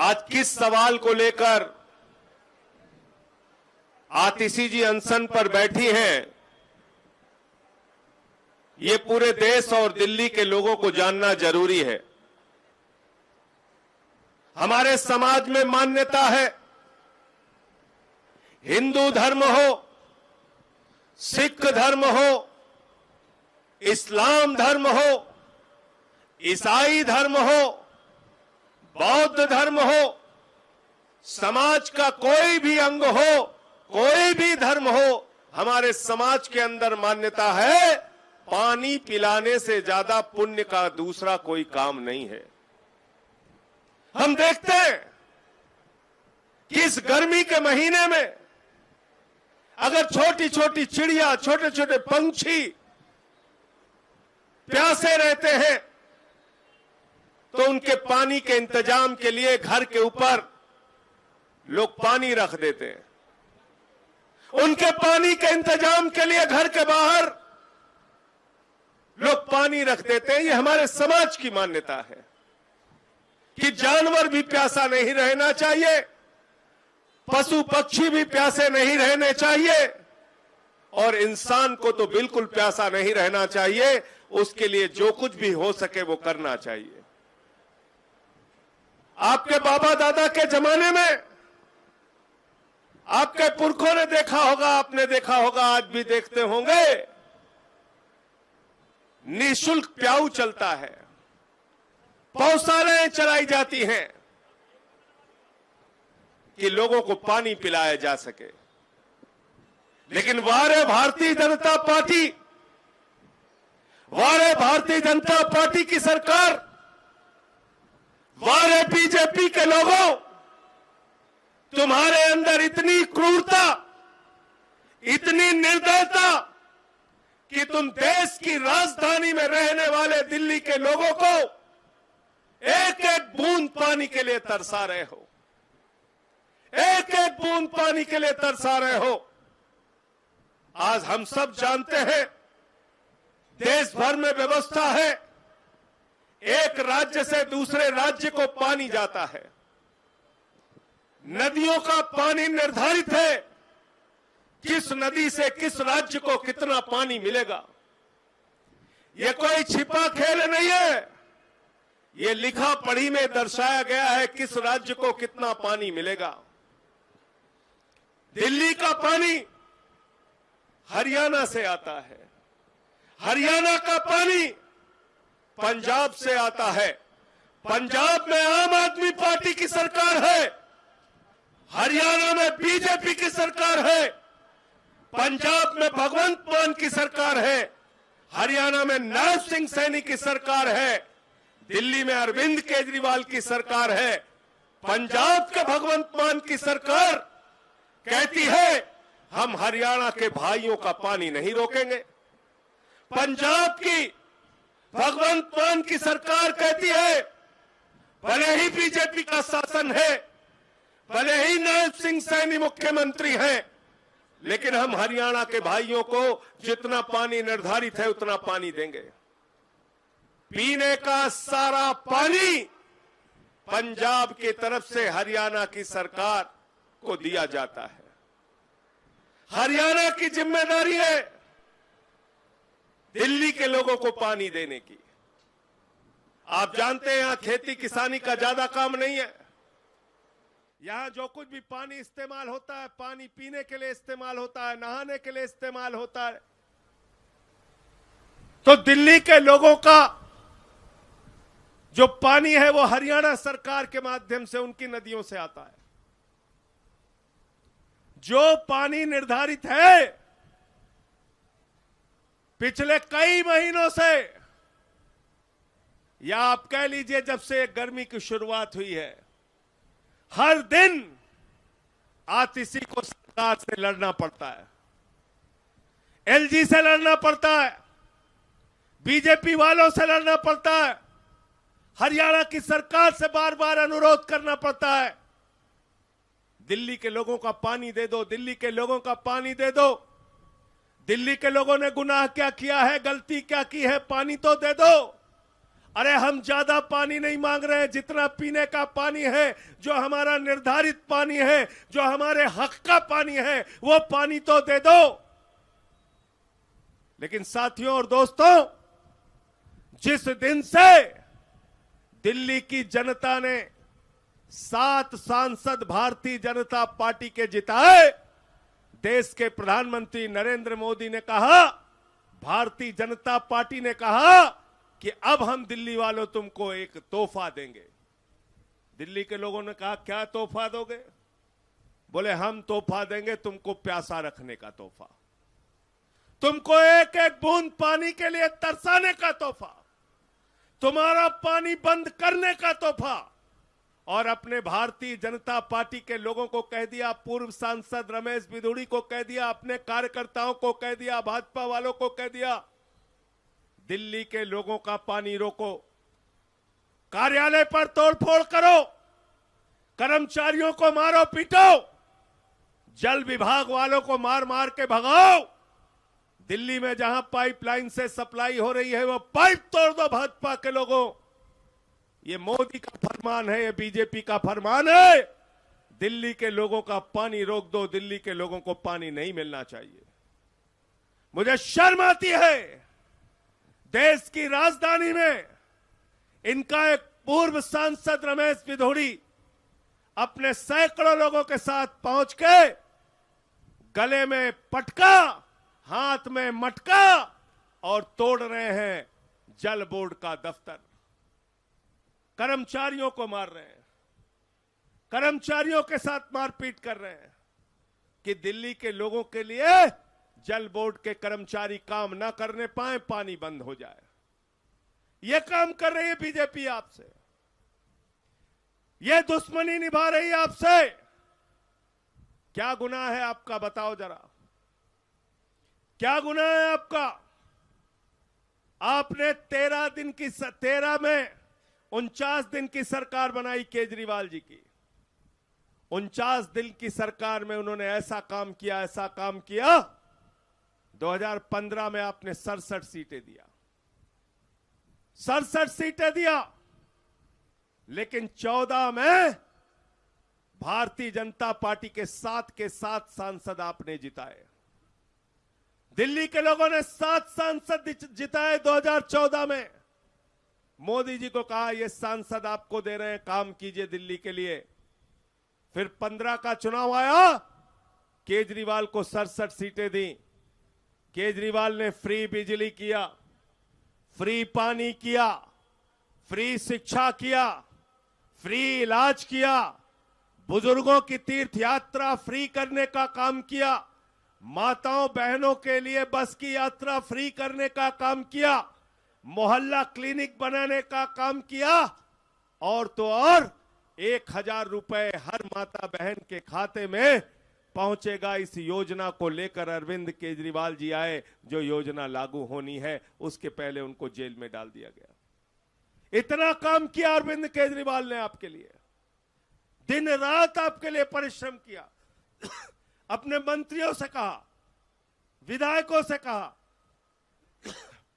आज किस सवाल को लेकर आतिशी जी अनशन पर बैठी हैं, ये पूरे देश और दिल्ली के लोगों को जानना जरूरी है। हमारे समाज में मान्यता है, हिंदू धर्म हो, सिख धर्म हो, इस्लाम धर्म हो, ईसाई धर्म हो, बौद्ध धर्म हो, समाज का कोई भी अंग हो, कोई भी धर्म हो, हमारे समाज के अंदर मान्यता है, पानी पिलाने से ज्यादा पुण्य का दूसरा कोई काम नहीं है। हम देखते हैं कि इस गर्मी के महीने में अगर छोटी छोटी चिड़िया, छोटे छोटे पंछी प्यासे रहते हैं तो उनके पानी के इंतजाम के लिए घर के ऊपर लोग पानी रख देते हैं। उनके पानी के इंतजाम के लिए घर के बाहर लोग पानी रख देते हैं। ये हमारे समाज की मान्यता है कि जानवर भी प्यासा नहीं रहना चाहिए, पशु पक्षी भी प्यासे नहीं रहने चाहिए और इंसान को तो बिल्कुल प्यासा नहीं रहना चाहिए। उसके लिए जो कुछ भी हो सके वो करना चाहिए। आपके बाबा दादा के जमाने में आपके पुरखों ने देखा होगा, आपने देखा होगा, आज भी देखते होंगे, निःशुल्क प्याऊ चलता है, पौशालाएं चलाई जाती हैं कि लोगों को पानी पिलाया जा सके। लेकिन वारे भारतीय जनता पार्टी, वारे भारतीय जनता पार्टी की सरकार, वारे बीजेपी के लोगों, तुम्हारे अंदर इतनी क्रूरता, इतनी निर्दयता कि तुम देश की राजधानी में रहने वाले दिल्ली के लोगों को एक एक बूंद पानी के लिए तरसा रहे हो, एक एक बूंद पानी के लिए तरसा रहे हो। आज हम सब जानते हैं, देश भर में व्यवस्था है, एक राज्य से दूसरे राज्य को पानी जाता है, नदियों का पानी निर्धारित है, किस नदी से किस राज्य को कितना पानी मिलेगा। यह कोई छिपा खेल नहीं है, ये लिखा पढ़ी में दर्शाया गया है किस राज्य को कितना पानी मिलेगा। दिल्ली का पानी हरियाणा से आता है, हरियाणा का पानी पंजाब से आता है, पंजाब में आम आदमी पार्टी की सरकार है, हरियाणा में बीजेपी की सरकार है, पंजाब में भगवंत मान की सरकार है, हरियाणा में नरसिंह सिंह सैनी की सरकार है, दिल्ली में अरविंद केजरीवाल की सरकार है। पंजाब के भगवंत मान की सरकार कहती है हम हरियाणा के भाइयों का पानी नहीं रोकेंगे। पंजाब की भगवंत मान की सरकार कहती है भले ही बीजेपी का शासन है, भले ही नरसिंह सिंह सैनी मुख्यमंत्री हैं, लेकिन हम हरियाणा के भाइयों को जितना पानी निर्धारित है उतना पानी देंगे। पीने का सारा पानी पंजाब की तरफ से हरियाणा की सरकार को दिया जाता है। हरियाणा की जिम्मेदारी है दिल्ली के लोगों को पानी देने की। आप जानते हैं यहां खेती किसानी का ज्यादा काम नहीं है, यहां जो कुछ भी पानी इस्तेमाल होता है, पानी पीने के लिए इस्तेमाल होता है, नहाने के लिए इस्तेमाल होता है। तो दिल्ली के लोगों का जो पानी है वो हरियाणा सरकार के माध्यम से उनकी नदियों से आता है। जो पानी निर्धारित है पिछले कई महीनों से, या आप कह लीजिए जब से गर्मी की शुरुआत हुई है, हर दिन आतिशी को सरकार से लड़ना पड़ता है, एलजी से लड़ना पड़ता है, बीजेपी वालों से लड़ना पड़ता है, हरियाणा की सरकार से बार बार अनुरोध करना पड़ता है, दिल्ली के लोगों का पानी दे दो, दिल्ली के लोगों का पानी दे दो। दिल्ली के लोगों ने गुनाह क्या किया है, गलती क्या की है, पानी तो दे दो। अरे हम ज्यादा पानी नहीं मांग रहे हैं, जितना पीने का पानी है, जो हमारा निर्धारित पानी है, जो हमारे हक का पानी है, वो पानी तो दे दो। लेकिन साथियों और दोस्तों, जिस दिन से दिल्ली की जनता ने 7 सांसद भारतीय जनता पार्टी के जिताए, देश के प्रधानमंत्री नरेंद्र मोदी ने कहा, भारतीय जनता पार्टी ने कहा कि अब हम दिल्ली वालों तुमको एक तोहफा देंगे। दिल्ली के लोगों ने कहा, क्या तोहफा दोगे? बोले, हम तोहफा देंगे तुमको प्यासा रखने का तोहफा, तुमको एक एक बूंद पानी के लिए तरसाने का तोहफा, तुम्हारा पानी बंद करने का तोहफा। और अपने भारतीय जनता पार्टी के लोगों को कह दिया, पूर्व सांसद रमेश बिधूड़ी को कह दिया, अपने कार्यकर्ताओं को कह दिया, भाजपा वालों को कह दिया, दिल्ली के लोगों का पानी रोको, कार्यालय पर तोड़फोड़ करो, कर्मचारियों को मारो पीटो, जल विभाग वालों को मार मार के भगाओ, दिल्ली में जहां पाइपलाइन से सप्लाई हो रही है वो पाइप तोड़ दो भाजपा के लोगों। ये मोदी का फरमान है, ये बीजेपी का फरमान है। दिल्ली के लोगों का पानी रोक दो, दिल्ली के लोगों को पानी नहीं मिलना चाहिए। मुझे शर्म आती है, देश की राजधानी में इनका एक पूर्व सांसद रमेश बिधूड़ी अपने सैकड़ों लोगों के साथ पहुंच के गले में पटका, हाथ में मटका और तोड़ रहे हैं जल बोर्ड का दफ्तर, कर्मचारियों को मार रहे हैं, कर्मचारियों के साथ मारपीट कर रहे हैं कि दिल्ली के लोगों के लिए जल बोर्ड के कर्मचारी काम ना करने पाए, पानी बंद हो जाए। यह काम कर रही है बीजेपी आपसे, यह दुश्मनी निभा रही है आपसे। क्या गुनाह है आपका, बताओ जरा, क्या गुनाह है आपका? आपने 13 में 49 दिन की सरकार बनाई केजरीवाल जी की। 49 दिन की सरकार में उन्होंने ऐसा काम किया, ऐसा काम किया। 2015 में आपने 67 सीटें दिया, 67 सीटें दिया, लेकिन 14 में भारतीय जनता पार्टी के 7 सांसद आपने जिताए। दिल्ली के लोगों ने 7 सांसद जिताए 2014 में। मोदी जी को कहा, ये सांसद आपको दे रहे हैं, काम कीजिए दिल्ली के लिए। फिर 15 का चुनाव आया, केजरीवाल को 67 सीटें दी। केजरीवाल ने फ्री बिजली किया, फ्री पानी किया, फ्री शिक्षा किया, फ्री इलाज किया, बुजुर्गों की तीर्थ यात्रा फ्री करने का काम किया, माताओं बहनों के लिए बस की यात्रा फ्री करने का काम किया, मोहल्ला क्लिनिक बनाने का काम किया, और तो और 1000 रुपए हर माता बहन के खाते में पहुंचेगा। इस योजना को लेकर अरविंद केजरीवाल जी आए, जो योजना लागू होनी है उसके पहले उनको जेल में डाल दिया गया। इतना काम किया अरविंद केजरीवाल ने आपके लिए, दिन रात आपके लिए परिश्रम किया। अपने मंत्रियों से कहा, विधायकों से कहा,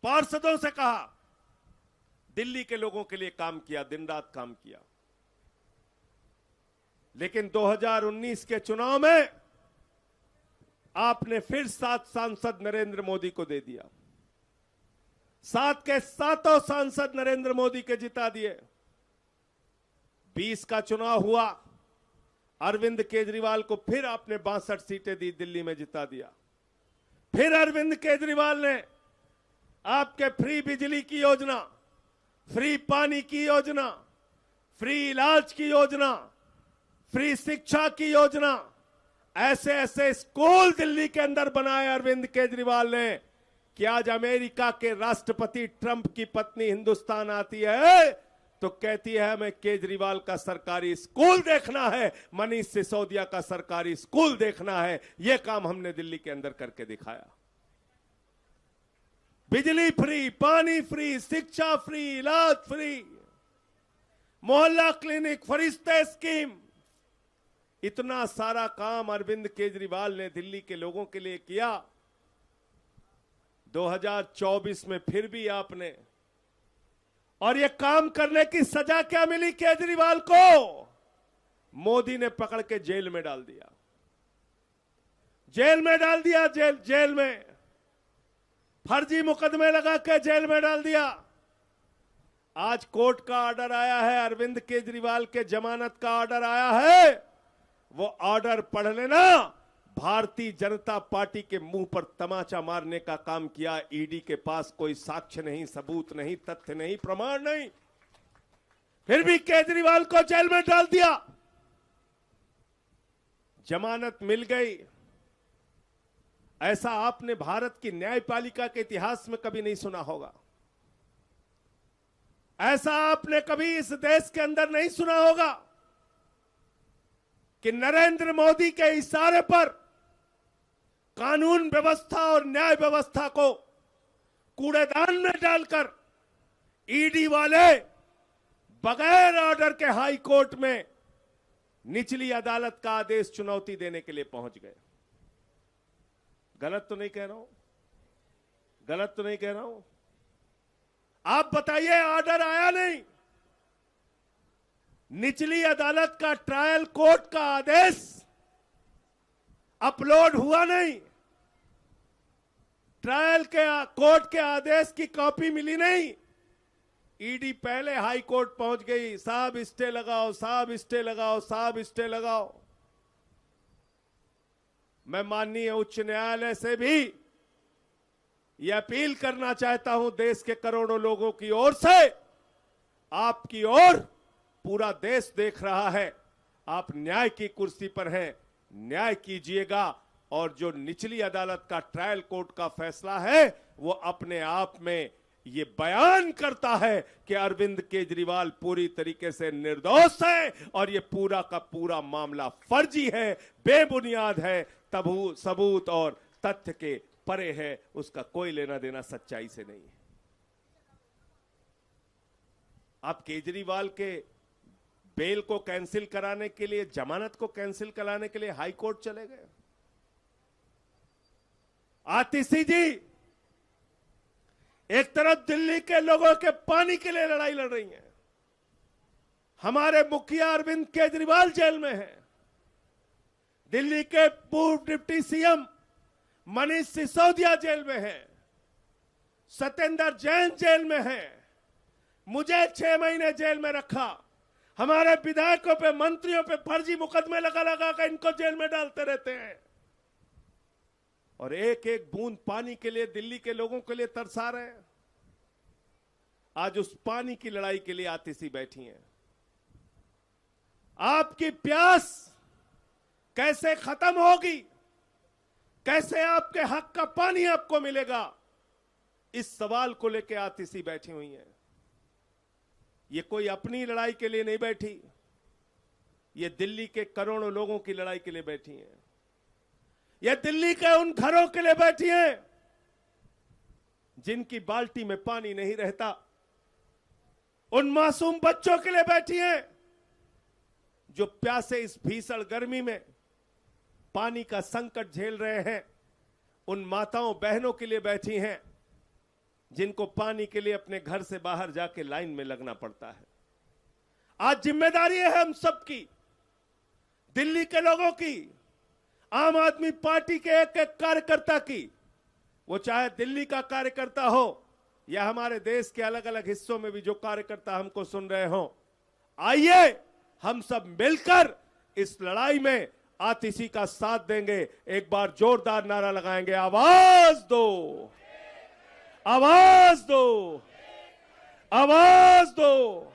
पार्षदों से कहा, दिल्ली के लोगों के लिए काम किया, दिन रात काम किया। लेकिन 2019 के चुनाव में आपने फिर 7 सांसद नरेंद्र मोदी को दे दिया। 7 के 7 सांसद नरेंद्र मोदी के जिता दिए। 20 का चुनाव हुआ, अरविंद केजरीवाल को फिर आपने 62 सीटें दी, दिल्ली में जिता दिया। फिर अरविंद केजरीवाल ने आपके फ्री बिजली की योजना, फ्री पानी की योजना, फ्री इलाज की योजना, फ्री शिक्षा की योजना, ऐसे ऐसे स्कूल दिल्ली के अंदर बनाए अरविंद केजरीवाल ने कि आज अमेरिका के राष्ट्रपति ट्रंप की पत्नी हिंदुस्तान आती है तो कहती है हमें केजरीवाल का सरकारी स्कूल देखना है, मनीष सिसोदिया का सरकारी स्कूल देखना है। यह काम हमने दिल्ली के अंदर करके दिखाया। बिजली फ्री, पानी फ्री, शिक्षा फ्री, इलाज फ्री, मोहल्ला क्लिनिक, फरिश्ते स्कीम, इतना सारा काम अरविंद केजरीवाल ने दिल्ली के लोगों के लिए किया। 2024 में फिर भी आपने और ये काम करने की सजा क्या मिली केजरीवाल को? मोदी ने पकड़ के जेल में डाल दिया, जेल में डाल दिया, जेल में फर्जी मुकदमे लगा के जेल में डाल दिया। आज कोर्ट का ऑर्डर आया है, अरविंद केजरीवाल के जमानत का ऑर्डर आया है। वो ऑर्डर पढ़ लेना। भारतीय जनता पार्टी के मुंह पर तमाचा मारने का काम किया। ईडी के पास कोई साक्ष्य नहीं, सबूत नहीं, तथ्य नहीं, प्रमाण नहीं, फिर भी केजरीवाल को जेल में डाल दिया। जमानत मिल गई। ऐसा आपने भारत की न्यायपालिका के इतिहास में कभी नहीं सुना होगा। ऐसा आपने कभी इस देश के अंदर नहीं सुना होगा कि नरेंद्र मोदी के इशारे पर कानून व्यवस्था और न्याय व्यवस्था को कूड़ेदान में डालकर ईडी वाले बगैर ऑर्डर के हाई कोर्ट में निचली अदालत का आदेश चुनौती देने के लिए पहुंच गए। गलत तो नहीं कह रहा हूं? गलत तो नहीं कह रहा हूं? आप बताइए, ऑर्डर आया नहीं, निचली अदालत का ट्रायल कोर्ट का आदेश अपलोड हुआ नहीं, ट्रायल के कोर्ट के आदेश की कॉपी मिली नहीं। ईडी पहले हाई कोर्ट पहुंच गई, साहब स्टे लगाओ, साहब स्टे लगाओ, साहब स्टे लगाओ। मैं माननीय उच्च न्यायालय से भी यह अपील करना चाहता हूं, देश के करोड़ों लोगों की ओर से, आपकी ओर पूरा देश देख रहा है। आप न्याय की कुर्सी पर हैं, न्याय कीजिएगा। और जो निचली अदालत का ट्रायल कोर्ट का फैसला है वो अपने आप में ये बयान करता है कि अरविंद केजरीवाल पूरी तरीके से निर्दोष है और ये पूरा का पूरा मामला फर्जी है, बेबुनियाद है, सबूत और तथ्य के परे है, उसका कोई लेना देना सच्चाई से नहीं है। आप केजरीवाल के बेल को कैंसिल कराने के लिए, जमानत को कैंसिल कराने के लिए हाई कोर्ट चले गए। आतिशी जी एक तरफ दिल्ली के लोगों के पानी के लिए लड़ाई लड़ रही हैं, हमारे मुखिया अरविंद केजरीवाल जेल में हैं, दिल्ली के पूर्व deputy CM Manish Sisodia jail में हैं, सत्येंद्र जैन जेल में हैं, मुझे 6 महीने जेल में रखा, हमारे विधायकों पे, मंत्रियों पे फर्जी मुकदमे लगा कर इनको जेल में डालते रहते हैं और एक एक बूंद पानी के लिए दिल्ली के लोगों के लिए तरसा रहे हैं। आज उस पानी की लड़ाई के लिए आतिशी बैठी हैं। आपकी प्यास कैसे खत्म होगी, कैसे आपके हक का पानी आपको मिलेगा, इस सवाल को लेकर आतिशी बैठी हुई हैं। ये कोई अपनी लड़ाई के लिए नहीं बैठी, ये दिल्ली के करोड़ों लोगों की लड़ाई के लिए बैठी हैं। ये दिल्ली के उन घरों के लिए बैठी हैं जिनकी बाल्टी में पानी नहीं रहता, उन मासूम बच्चों के लिए बैठी हैं जो प्यासे इस भीषण गर्मी में पानी का संकट झेल रहे हैं, उन माताओं बहनों के लिए बैठी हैं जिनको पानी के लिए अपने घर से बाहर जाके लाइन में लगना पड़ता है। आज जिम्मेदारी है हम सबकी, दिल्ली के लोगों की, आम आदमी पार्टी के एक एक कार्यकर्ता की, वो चाहे दिल्ली का कार्यकर्ता हो या हमारे देश के अलग अलग हिस्सों में भी जो कार्यकर्ता हमको सुन रहे हो। आइए हम सब मिलकर इस लड़ाई में आतिशी का साथ देंगे। एक बार जोरदार नारा लगाएंगे, आवाज दो, आवाज दो, आवाज दो।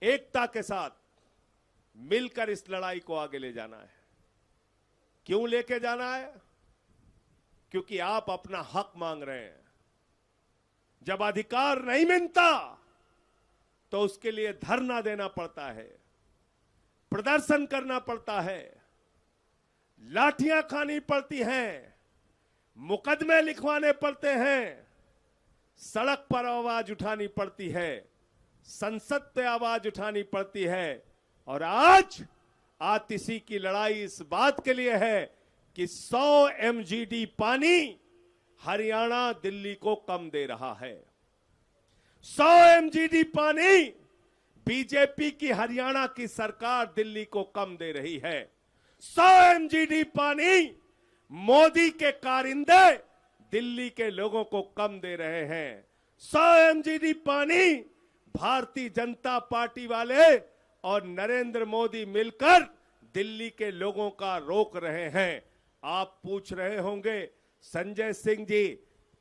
एकता के साथ मिलकर इस लड़ाई को आगे ले जाना है। क्यों लेके जाना है? क्योंकि आप अपना हक मांग रहे हैं। जब अधिकार नहीं मिलता तो उसके लिए धरना देना पड़ता है, प्रदर्शन करना पड़ता है, लाठियां खानी पड़ती हैं, मुकदमे लिखवाने पड़ते हैं, सड़क पर आवाज उठानी पड़ती है, संसद पे आवाज उठानी पड़ती है। और आज आतिशी की लड़ाई इस बात के लिए है कि 100 MGD पानी हरियाणा दिल्ली को कम दे रहा है। 100 MGD पानी बीजेपी की हरियाणा की सरकार दिल्ली को कम दे रही है। 100 MGD पानी मोदी के कारिंदे दिल्ली के लोगों को कम दे रहे हैं। 100 MGD पानी भारतीय जनता पार्टी वाले और नरेंद्र मोदी मिलकर दिल्ली के लोगों का रोक रहे हैं। आप पूछ रहे होंगे संजय सिंह जी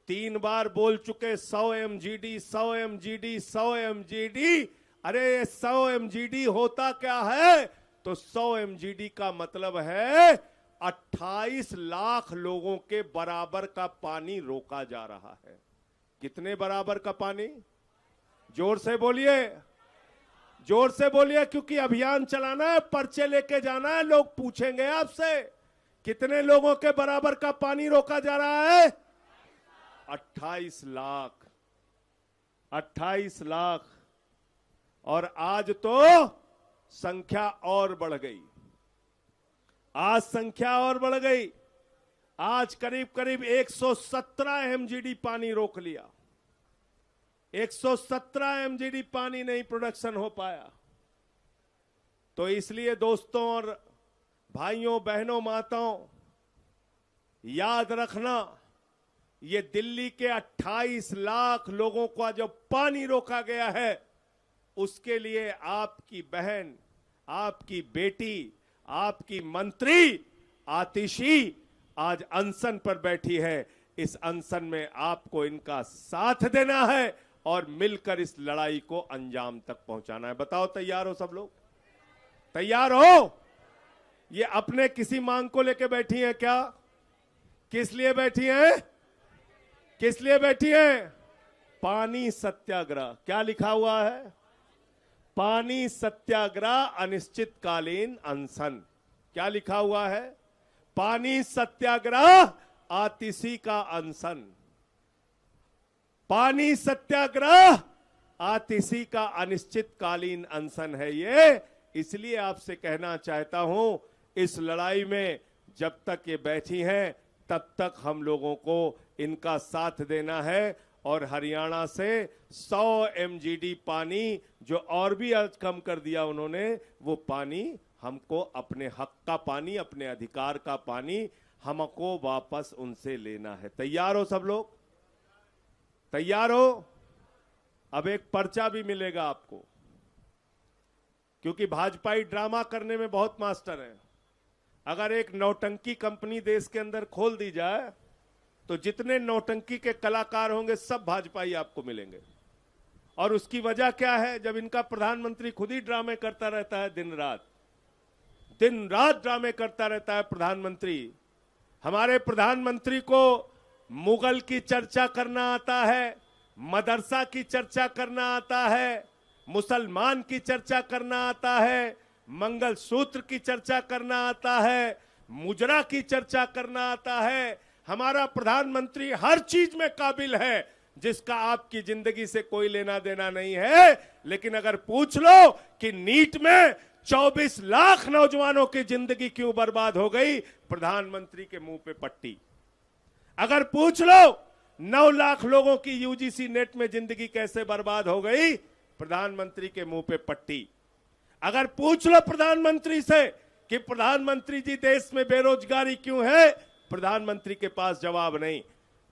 3 बार बोल चुके 100 MGD 100 MGD 100 MGD। अरे 100 MGD होता क्या है? तो 100 MGD का मतलब है 28 लाख लोगों के बराबर का पानी रोका जा रहा है। कितने बराबर का पानी? जोर से बोलिए, जोर से बोलिए, क्योंकि अभियान चलाना है, पर्चे लेके जाना है। लोग पूछेंगे आपसे कितने लोगों के बराबर का पानी रोका जा रहा है? 28 लाख। 28 लाख। और आज तो संख्या और बढ़ गई। आज संख्या और बढ़ गई। आज करीब करीब 117 MGD पानी रोक लिया। 117 MGD पानी नहीं प्रोडक्शन हो पाया। तो इसलिए दोस्तों और भाइयों बहनों माताओं, याद रखना, ये दिल्ली के 28 लाख लोगों का जो पानी रोका गया है, उसके लिए आपकी बहन, आपकी बेटी, आपकी मंत्री आतिशी आज अनशन पर बैठी है। इस अनशन में आपको इनका साथ देना है और मिलकर इस लड़ाई को अंजाम तक पहुंचाना है। बताओ तैयार हो सब लोग? तैयार हो? ये अपने किसी मांग को लेकर बैठी हैं क्या? किस लिए बैठी हैं? किस लिए बैठी हैं? पानी सत्याग्रह। क्या लिखा हुआ है? पानी सत्याग्रह अनिश्चितकालीन अनशन। क्या लिखा हुआ है? पानी सत्याग्रह आतिशी का अनशन। पानी सत्याग्रह आतिशी का अनिश्चितकालीन अनशन है ये। इसलिए आपसे कहना चाहता हूं, इस लड़ाई में जब तक ये बैठी हैं तब तक हम लोगों को इनका साथ देना है। और हरियाणा से 100 MGD पानी जो और भी आज कम कर दिया उन्होंने, वो पानी हमको अपने हक का पानी, अपने अधिकार का पानी हमको वापस उनसे लेना है। तैयार हो सब लोग? तैयार हो? अब एक पर्चा भी मिलेगा आपको, क्योंकि भाजपाई ड्रामा करने में बहुत मास्टर हैं। अगर एक नौटंकी कंपनी देश के अंदर खोल दी जाए तो जितने नौटंकी के कलाकार होंगे सब भाजपाई आपको मिलेंगे। और उसकी वजह क्या है? जब इनका प्रधानमंत्री खुद ही ड्रामे करता रहता है, दिन रात ड्रामे करता रहता है प्रधानमंत्री। हमारे प्रधानमंत्री को मुगल की चर्चा करना आता है, मदरसा की चर्चा करना आता है, मुसलमान की चर्चा करना आता है, मंगलसूत्र की चर्चा करना आता है, मुजरा की चर्चा करना आता है। हमारा प्रधानमंत्री हर चीज में काबिल है जिसका आपकी जिंदगी से कोई लेना देना नहीं है। लेकिन अगर पूछ लो कि नीट में 24 लाख नौजवानों की जिंदगी क्यों बर्बाद हो गई, प्रधानमंत्री के मुंह पे पट्टी। अगर पूछ लो 9 लाख लोगों की UGC नेट में जिंदगी कैसे बर्बाद हो गई, प्रधानमंत्री के मुंह पे पट्टी। अगर पूछ लो प्रधानमंत्री से कि प्रधानमंत्री जी देश में बेरोजगारी क्यों है, प्रधानमंत्री के पास जवाब नहीं।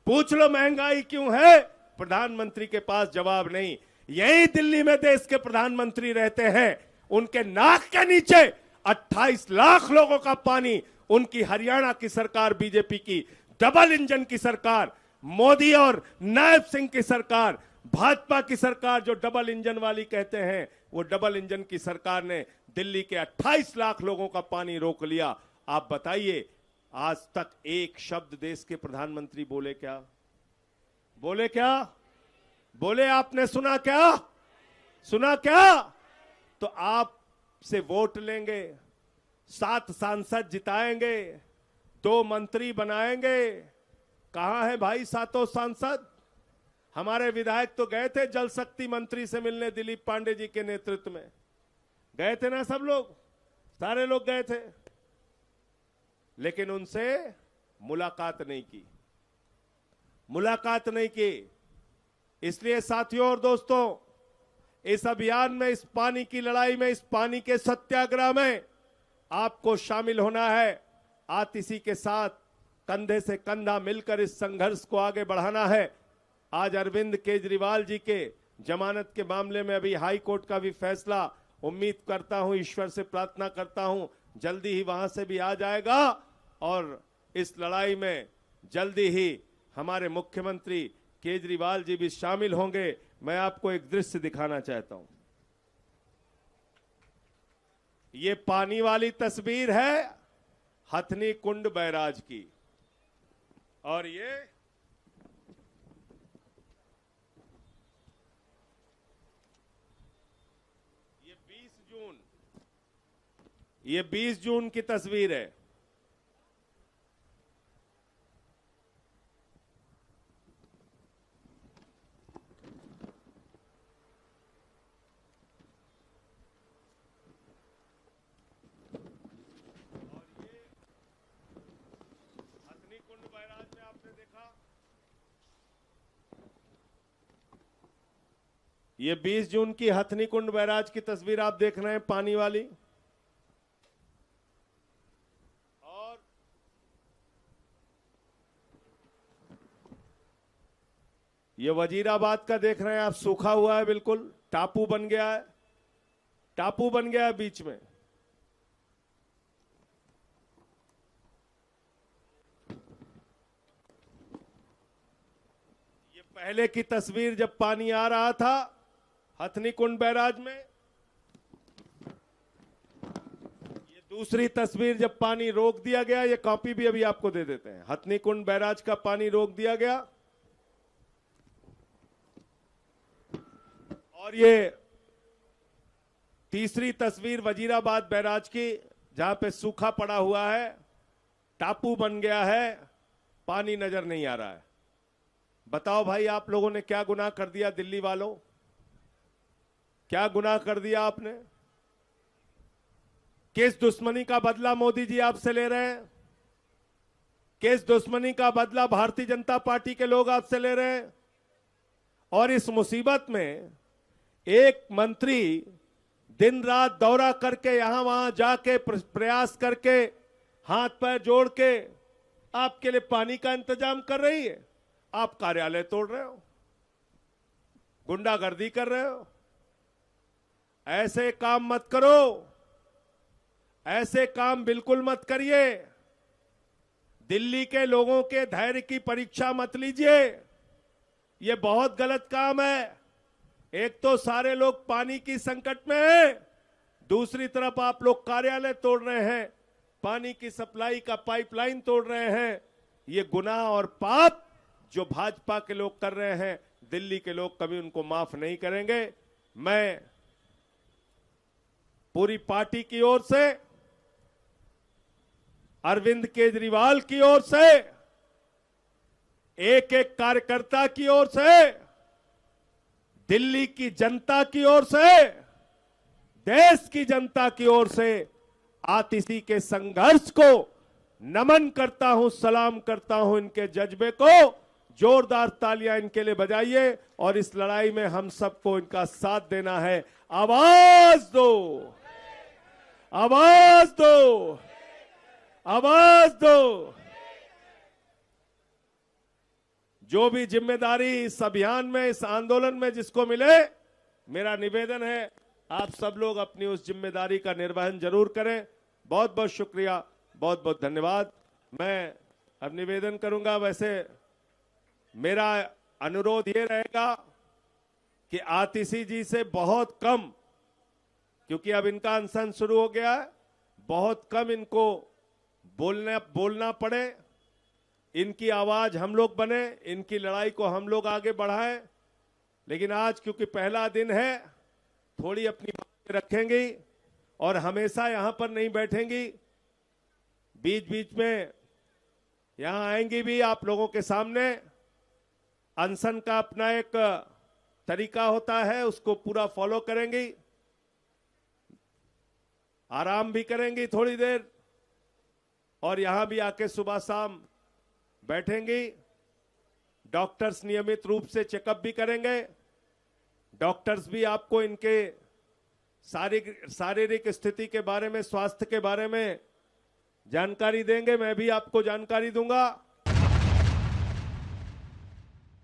पूछ लो महंगाई क्यों है, प्रधानमंत्री के पास जवाब नहीं। यही दिल्ली में देश के प्रधानमंत्री रहते हैं, उनके नाक के नीचे 28 लाख लोगों का पानी उनकी हरियाणा की सरकार, बीजेपी की डबल इंजन की सरकार, मोदी और नायब सिंह की सरकार, भाजपा की सरकार जो डबल इंजन वाली कहते हैं, वो डबल इंजन की सरकार ने दिल्ली के 28 लाख लोगों का पानी रोक लिया। आप बताइए, आज तक एक शब्द देश के प्रधानमंत्री बोले क्या? बोले क्या? बोले आपने सुना क्या? सुना क्या? तो आपसे वोट लेंगे, 7 सांसद जिताएंगे, 2 मंत्री बनाएंगे। कहां है भाई 7 सांसद? हमारे विधायक तो गए थे जल शक्ति मंत्री से मिलने, दिलीप पांडे जी के नेतृत्व में गए थे ना, सब लोग, सारे लोग गए थे, लेकिन उनसे मुलाकात नहीं की। मुलाकात नहीं की। इसलिए साथियों और दोस्तों, इस अभियान में, इस पानी की लड़ाई में, इस पानी के सत्याग्रह में आपको शामिल होना है। आतिशी के साथ कंधे से कंधा मिलकर इस संघर्ष को आगे बढ़ाना है। आज अरविंद केजरीवाल जी के जमानत के मामले में अभी हाई कोर्ट का भी फैसला, उम्मीद करता हूं, ईश्वर से प्रार्थना करता हूं, जल्दी ही वहां से भी आ जाएगा और इस लड़ाई में जल्दी ही हमारे मुख्यमंत्री केजरीवाल जी भी शामिल होंगे। मैं आपको एक दृश्य दिखाना चाहता हूं। ये पानी वाली तस्वीर है हथनी कुंड बैराज की, और ये 20 जून की तस्वीर है। ये 20 जून की हथनी कुंड बैराज की तस्वीर आप देख रहे हैं, पानी वाली। और ये वजीराबाद का देख रहे हैं आप, सूखा हुआ है, बिल्कुल टापू बन गया है, टापू बन गया है बीच में। ये पहले की तस्वीर जब पानी आ रहा था हथनी कुंड बैराज में। ये दूसरी तस्वीर जब पानी रोक दिया गया, ये कॉपी भी अभी आपको दे देते हैं। हथनी कुंड बैराज का पानी रोक दिया गया। और ये तीसरी तस्वीर वजीराबाद बैराज की, जहां पे सूखा पड़ा हुआ है, टापू बन गया है, पानी नजर नहीं आ रहा है। बताओ भाई, आप लोगों ने क्या गुनाह कर दिया? दिल्ली वालों, क्या गुनाह कर दिया आपने? किस दुश्मनी का बदला मोदी जी आपसे ले रहे हैं? किस दुश्मनी का बदला भारतीय जनता पार्टी के लोग आपसे ले रहे हैं? और इस मुसीबत में एक मंत्री दिन रात दौरा करके, यहां वहां जाके प्रयास करके, हाथ पैर जोड़ के आपके लिए पानी का इंतजाम कर रही है। आप कार्यालय तोड़ रहे हो, गुंडागर्दी कर रहे हो। ऐसे काम मत करो, ऐसे काम बिल्कुल मत करिए। दिल्ली के लोगों के धैर्य की परीक्षा मत लीजिए, ये बहुत गलत काम है। एक तो सारे लोग पानी की संकट में हैं, दूसरी तरफ आप लोग कार्यालय तोड़ रहे हैं, पानी की सप्लाई का पाइपलाइन तोड़ रहे हैं। ये गुनाह और पाप जो भाजपा के लोग कर रहे हैं, दिल्ली के लोग कभी उनको माफ नहीं करेंगे। मैं पूरी पार्टी की ओर से, अरविंद केजरीवाल की ओर से, एक एक कार्यकर्ता की ओर से, दिल्ली की जनता की ओर से, देश की जनता की ओर से आतिशी के संघर्ष को नमन करता हूं, सलाम करता हूं। इनके जज्बे को जोरदार तालियां इनके लिए बजाइए, और इस लड़ाई में हम सबको इनका साथ देना है। आवाज दो, आवाज दो, आवाज दो। जो भी जिम्मेदारी इस अभियान में, इस आंदोलन में जिसको मिले, मेरा निवेदन है आप सब लोग अपनी उस जिम्मेदारी का निर्वहन जरूर करें। बहुत बहुत शुक्रिया, बहुत बहुत धन्यवाद। मैं अब निवेदन करूंगा, वैसे मेरा अनुरोध ये रहेगा कि आतिशी जी से बहुत कम, क्योंकि अब इनका अनशन शुरू हो गया है, बहुत कम इनको बोलना पड़े, इनकी आवाज हम लोग बने, इनकी लड़ाई को हम लोग आगे बढ़ाएं। लेकिन आज क्योंकि पहला दिन है, थोड़ी अपनी बातें रखेंगी और हमेशा यहां पर नहीं बैठेंगी, बीच बीच में यहां आएंगी भी आप लोगों के सामने। अनशन का अपना एक तरीका होता है, उसको पूरा फॉलो करेंगी, आराम भी करेंगी थोड़ी देर, और यहां भी आके सुबह शाम बैठेंगी। डॉक्टर्स नियमित रूप से चेकअप भी करेंगे। डॉक्टर्स भी आपको इनके शारीरिक स्थिति के बारे में, स्वास्थ्य के बारे में जानकारी देंगे। मैं भी आपको जानकारी दूंगा।